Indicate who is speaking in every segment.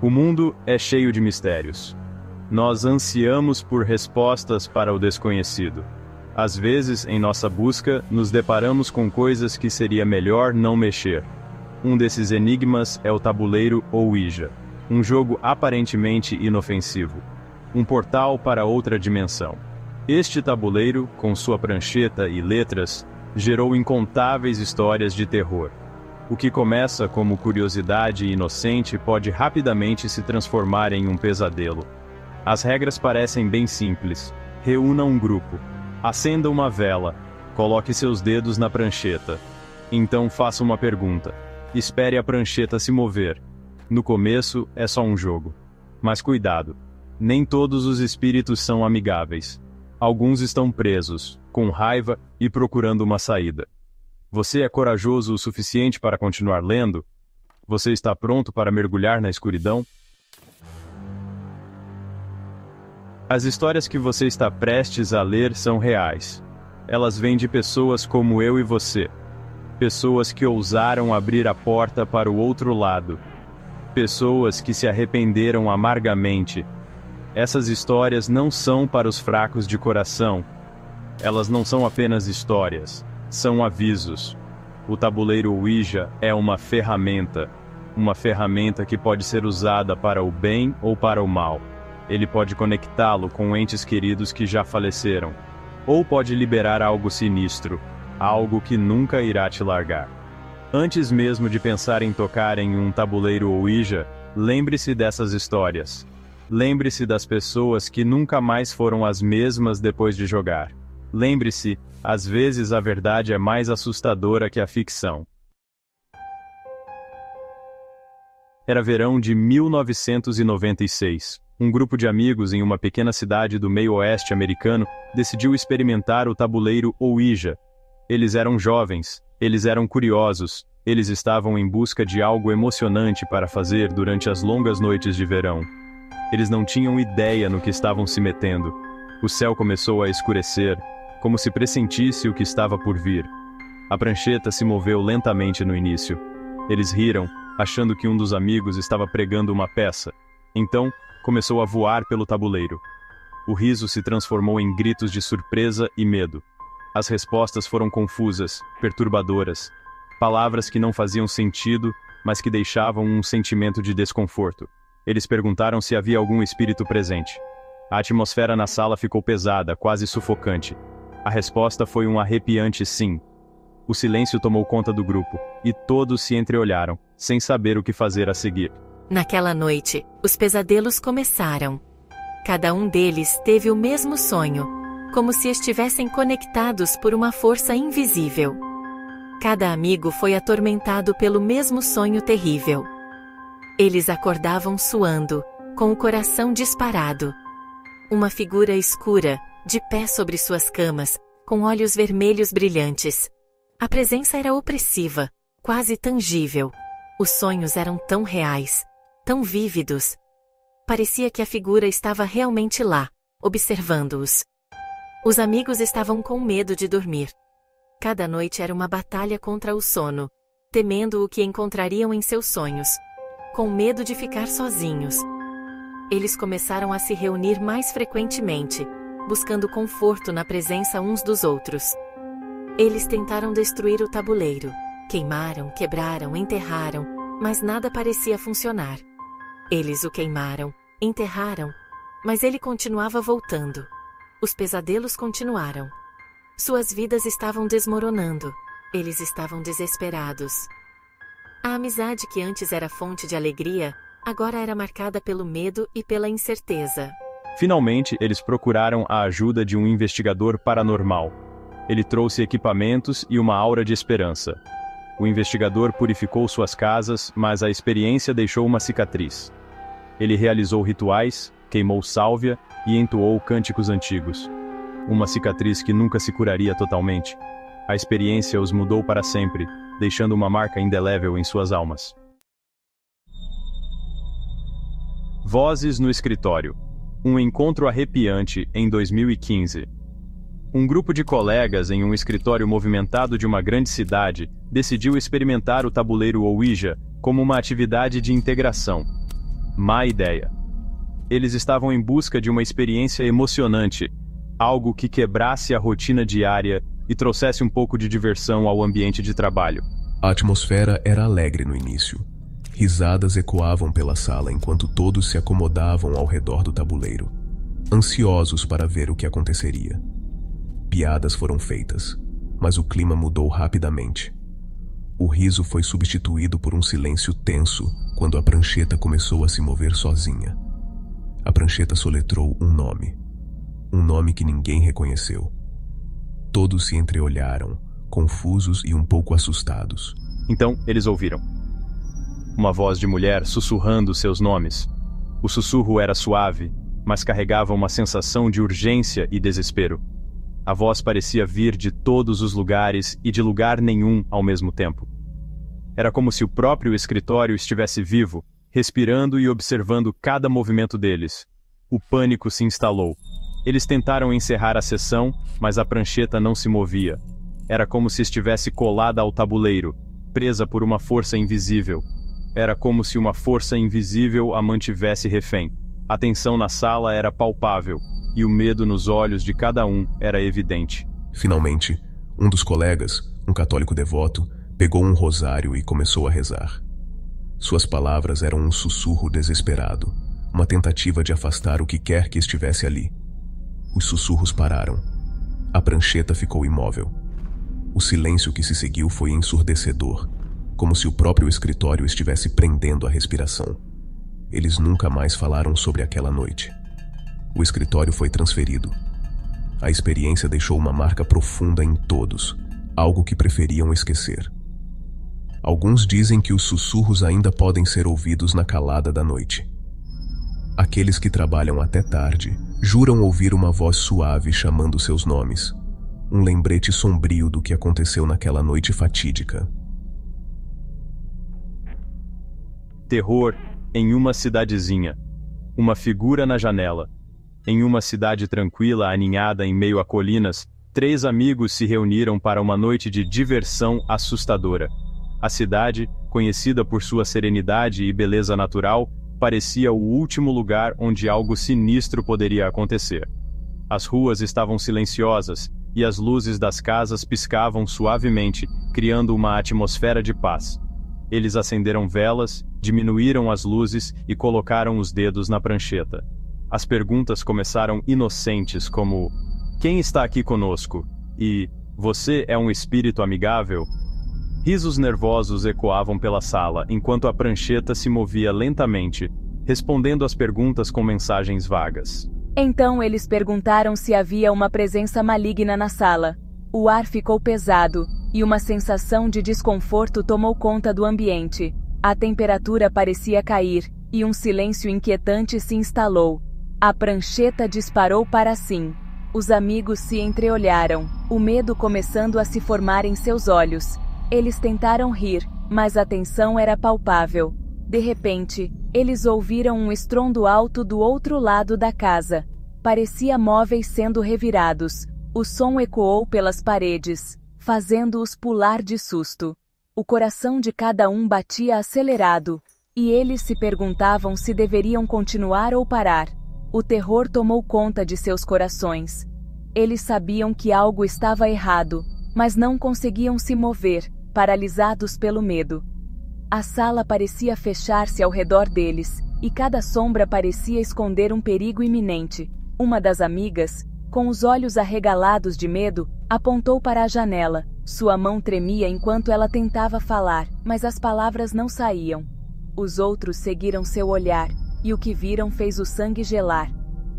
Speaker 1: O mundo é cheio de mistérios. Nós ansiamos por respostas para o desconhecido. Às vezes, em nossa busca, nos deparamos com coisas que seria melhor não mexer. Um desses enigmas é o tabuleiro Ouija, um jogo aparentemente inofensivo. Um portal para outra dimensão. Este tabuleiro, com sua prancheta e letras, gerou incontáveis histórias de terror. O que começa como curiosidade inocente pode rapidamente se transformar em um pesadelo. As regras parecem bem simples. Reúna um grupo. Acenda uma vela. Coloque seus dedos na prancheta. Então faça uma pergunta. Espere a prancheta se mover. No começo, é só um jogo. Mas cuidado. Nem todos os espíritos são amigáveis. Alguns estão presos, com raiva e procurando uma saída. Você é corajoso o suficiente para continuar lendo? Você está pronto para mergulhar na escuridão? As histórias que você está prestes a ler são reais. Elas vêm de pessoas como eu e você. Pessoas que ousaram abrir a porta para o outro lado. Pessoas que se arrependeram amargamente. Essas histórias não são para os fracos de coração. Elas não são apenas histórias. São avisos. O tabuleiro Ouija é uma ferramenta que pode ser usada para o bem ou para o mal. Ele pode conectá-lo com entes queridos que já faleceram, ou pode liberar algo sinistro, algo que nunca irá te largar. Antes mesmo de pensar em tocar em um tabuleiro Ouija, lembre-se dessas histórias. Lembre-se das pessoas que nunca mais foram as mesmas depois de jogar. Lembre-se, às vezes a verdade é mais assustadora que a ficção. Era verão de 1996. Um grupo de amigos em uma pequena cidade do meio-oeste americano decidiu experimentar o tabuleiro Ouija. Eles eram jovens, eles eram curiosos, eles estavam em busca de algo emocionante para fazer durante as longas noites de verão. Eles não tinham ideia no que estavam se metendo. O céu começou a escurecer, como se pressentisse o que estava por vir. A prancheta se moveu lentamente no início. Eles riram, achando que um dos amigos estava pregando uma peça. Então, começou a voar pelo tabuleiro. O riso se transformou em gritos de surpresa e medo. As respostas foram confusas, perturbadoras. Palavras que não faziam sentido, mas que deixavam um sentimento de desconforto. Eles perguntaram se havia algum espírito presente. A atmosfera na sala ficou pesada, quase sufocante. A resposta foi um arrepiante sim. O silêncio tomou conta do grupo, e todos se entreolharam, sem saber o que fazer a seguir.
Speaker 2: Naquela noite, os pesadelos começaram. Cada um deles teve o mesmo sonho, como se estivessem conectados por uma força invisível. Cada amigo foi atormentado pelo mesmo sonho terrível. Eles acordavam suando, com o coração disparado. Uma figura escura, de pé sobre suas camas, com olhos vermelhos brilhantes. A presença era opressiva, quase tangível. Os sonhos eram tão reais, tão vívidos. Parecia que a figura estava realmente lá, observando-os. Os amigos estavam com medo de dormir. Cada noite era uma batalha contra o sono, temendo o que encontrariam em seus sonhos, com medo de ficar sozinhos. Eles começaram a se reunir mais frequentemente, buscando conforto na presença uns dos outros. Eles tentaram destruir o tabuleiro. Queimaram, quebraram, enterraram, mas nada parecia funcionar. Eles o queimaram, enterraram, mas ele continuava voltando. Os pesadelos continuaram. Suas vidas estavam desmoronando. Eles estavam desesperados. A amizade que antes era fonte de alegria, agora era marcada pelo medo e pela incerteza.
Speaker 1: Finalmente, eles procuraram a ajuda de um investigador paranormal. Ele trouxe equipamentos e uma aura de esperança. O investigador purificou suas casas, mas a experiência deixou uma cicatriz. Ele realizou rituais, queimou sálvia e entoou cânticos antigos. Uma cicatriz que nunca se curaria totalmente. A experiência os mudou para sempre, deixando uma marca indelével em suas almas. Vozes no escritório. Um encontro arrepiante em 2015. Um grupo de colegas em um escritório movimentado de uma grande cidade decidiu experimentar o tabuleiro Ouija como uma atividade de integração. Má ideia. Eles estavam em busca de uma experiência emocionante, algo que quebrasse a rotina diária e trouxesse um pouco de diversão ao ambiente de trabalho.
Speaker 3: A atmosfera era alegre no início. Risadas ecoavam pela sala enquanto todos se acomodavam ao redor do tabuleiro, ansiosos para ver o que aconteceria. Piadas foram feitas, mas o clima mudou rapidamente. O riso foi substituído por um silêncio tenso quando a prancheta começou a se mover sozinha. A prancheta soletrou um nome que ninguém reconheceu. Todos se entreolharam, confusos e um pouco assustados.
Speaker 1: Então, eles ouviram uma voz de mulher sussurrando seus nomes. O sussurro era suave, mas carregava uma sensação de urgência e desespero. A voz parecia vir de todos os lugares e de lugar nenhum ao mesmo tempo. Era como se o próprio escritório estivesse vivo, respirando e observando cada movimento deles. O pânico se instalou. Eles tentaram encerrar a sessão, mas a prancheta não se movia. Era como se estivesse colada ao tabuleiro, presa por uma força invisível. Era como se uma força invisível a mantivesse refém. A tensão na sala era palpável, e o medo nos olhos de cada um era evidente.
Speaker 3: Finalmente, um dos colegas, um católico devoto, pegou um rosário e começou a rezar. Suas palavras eram um sussurro desesperado, uma tentativa de afastar o que quer que estivesse ali. Os sussurros pararam. A prancheta ficou imóvel. O silêncio que se seguiu foi ensurdecedor, como se o próprio escritório estivesse prendendo a respiração. Eles nunca mais falaram sobre aquela noite. O escritório foi transferido. A experiência deixou uma marca profunda em todos, algo que preferiam esquecer. Alguns dizem que os sussurros ainda podem ser ouvidos na calada da noite. Aqueles que trabalham até tarde juram ouvir uma voz suave chamando seus nomes, um lembrete sombrio do que aconteceu naquela noite fatídica.
Speaker 1: Terror em uma cidadezinha. Uma figura na janela. Em uma cidade tranquila, aninhada em meio a colinas, 3 amigos se reuniram para uma noite de diversão assustadora. A cidade, conhecida por sua serenidade e beleza natural, parecia o último lugar onde algo sinistro poderia acontecer. As ruas estavam silenciosas, e as luzes das casas piscavam suavemente, criando uma atmosfera de paz. Eles acenderam velas, diminuíram as luzes e colocaram os dedos na prancheta. As perguntas começaram inocentes como: "Quem está aqui conosco?" E "Você é um espírito amigável?" Risos nervosos ecoavam pela sala, enquanto a prancheta se movia lentamente, respondendo às perguntas com mensagens vagas.
Speaker 4: Então eles perguntaram se havia uma presença maligna na sala. O ar ficou pesado, e uma sensação de desconforto tomou conta do ambiente. A temperatura parecia cair, e um silêncio inquietante se instalou. A prancheta disparou para sim. Os amigos se entreolharam, o medo começando a se formar em seus olhos. Eles tentaram rir, mas a tensão era palpável. De repente, eles ouviram um estrondo alto do outro lado da casa. Parecia móveis sendo revirados. O som ecoou pelas paredes, fazendo-os pular de susto. O coração de cada um batia acelerado, e eles se perguntavam se deveriam continuar ou parar. O terror tomou conta de seus corações. Eles sabiam que algo estava errado, mas não conseguiam se mover, paralisados pelo medo. A sala parecia fechar-se ao redor deles, e cada sombra parecia esconder um perigo iminente. Uma das amigas, com os olhos arregalados de medo, apontou para a janela. Sua mão tremia enquanto ela tentava falar, mas as palavras não saíam. Os outros seguiram seu olhar, e o que viram fez o sangue gelar.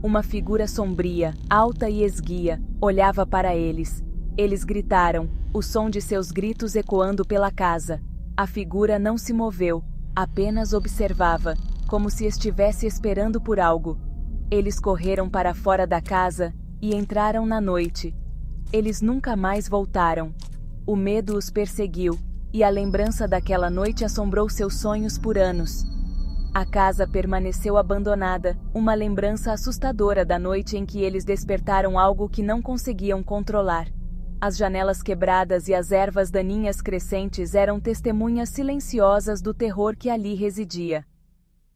Speaker 4: Uma figura sombria, alta e esguia, olhava para eles. Eles gritaram, o som de seus gritos ecoando pela casa. A figura não se moveu, apenas observava, como se estivesse esperando por algo. Eles correram para fora da casa e entraram na noite. Eles nunca mais voltaram. O medo os perseguiu, e a lembrança daquela noite assombrou seus sonhos por anos. A casa permaneceu abandonada, uma lembrança assustadora da noite em que eles despertaram algo que não conseguiam controlar. As janelas quebradas e as ervas daninhas crescentes eram testemunhas silenciosas do terror que ali residia.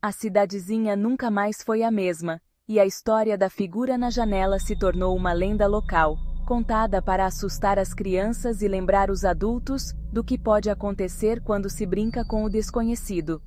Speaker 4: A cidadezinha nunca mais foi a mesma, e a história da figura na janela se tornou uma lenda local, contada para assustar as crianças e lembrar os adultos do que pode acontecer quando se brinca com o desconhecido.